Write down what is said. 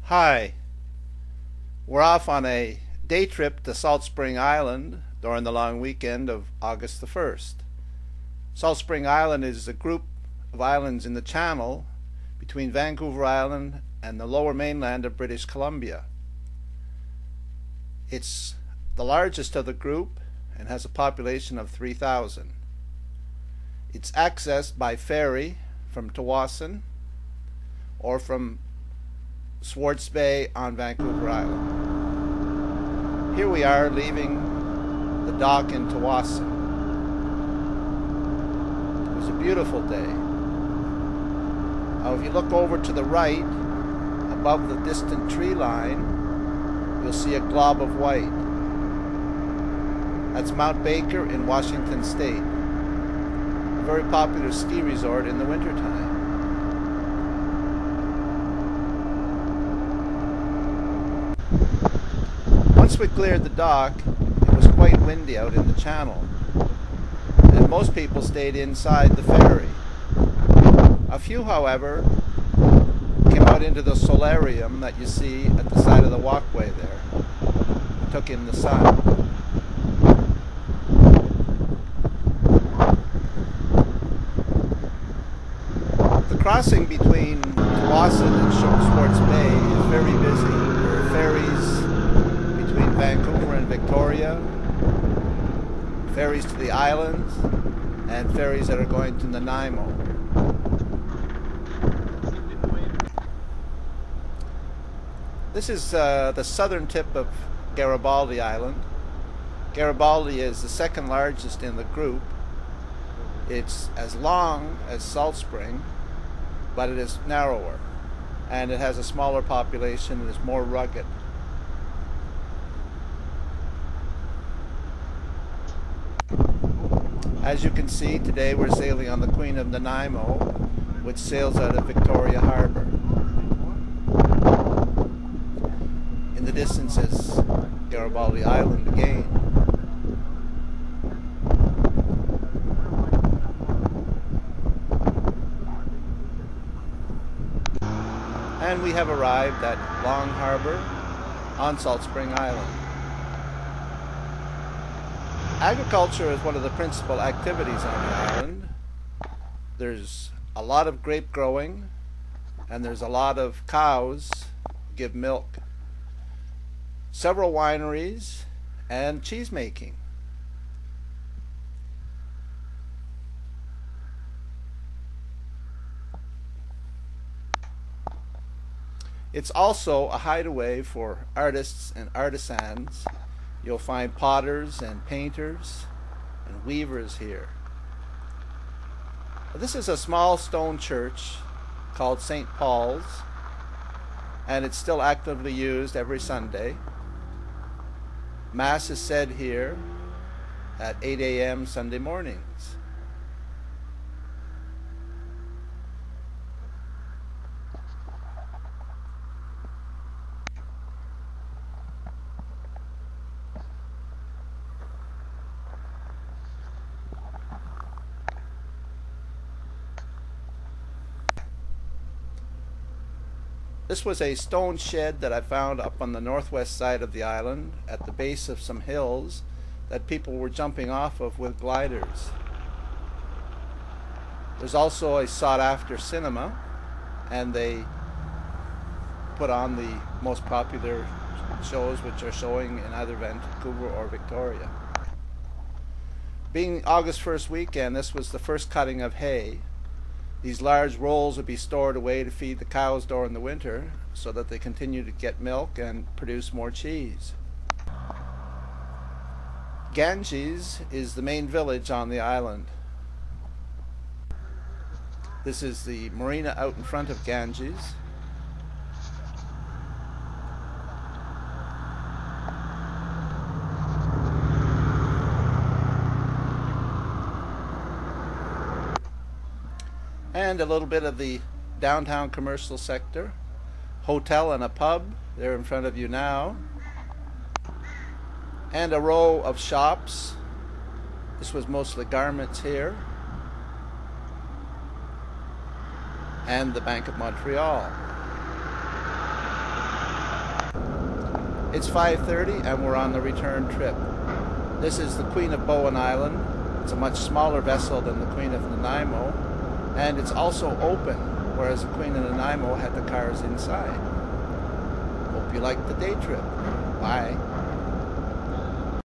Hi, we're off on a day trip to Salt Spring Island during the long weekend of August the 1st. Salt Spring Island is a group of islands in the channel between Vancouver Island and the lower mainland of British Columbia. It's the largest of the group and has a population of 3,000. It's accessed by ferry from Tsawwassen or from Swartz Bay on Vancouver Island. Here we are leaving the dock in Tsawwassen. It was a beautiful day. Now if you look over to the right, above the distant tree line, you'll see a glob of white. That's Mount Baker in Washington State, a very popular ski resort in the wintertime. Once we cleared the dock, it was quite windy out in the channel, and most people stayed inside the ferry. A few, however, came out into the solarium that you see at the side of the walkway there, and took in the sun. The crossing between Tsawwassen and Swartz Bay is very busy. There are ferries between Vancouver and Victoria, ferries to the islands, and ferries that are going to Nanaimo. This is the southern tip of Garibaldi Island. Garibaldi is the second largest in the group. It's as long as Salt Spring, but it is narrower, and it has a smaller population and is more rugged. As you can see, today we're sailing on the Queen of Nanaimo, which sails out of Victoria Harbour. In the distance is Garibaldi Island again. And we have arrived at Long Harbour on Salt Spring Island. Agriculture is one of the principal activities on the island. There's a lot of grape growing, and there's a lot of cows give milk. Several wineries and cheese making. It's also a hideaway for artists and artisans. You'll find potters and painters and weavers here. This is a small stone church called St. Paul's, and it's still actively used every Sunday. Mass is said here at 8 a.m. Sunday mornings. This was a stone shed that I found up on the northwest side of the island at the base of some hills that people were jumping off of with gliders. There's also a sought-after cinema, and they put on the most popular shows which are showing in either Vancouver or Victoria. Being August 1st weekend, this was the first cutting of hay. These large rolls would be stored away to feed the cows during the winter so that they continue to get milk and produce more cheese. Ganges is the main village on the island. This is the marina out in front of Ganges. And a little bit of the downtown commercial sector. Hotel and a pub, they're in front of you now. And a row of shops. This was mostly garments here. and the Bank of Montreal. It's 5:30 and we're on the return trip. This is the Queen of Bowen Island. It's a much smaller vessel than the Queen of Nanaimo, and it's also open, whereas the Queen of Nanaimo had the cars inside. Hope you liked the day trip. Bye.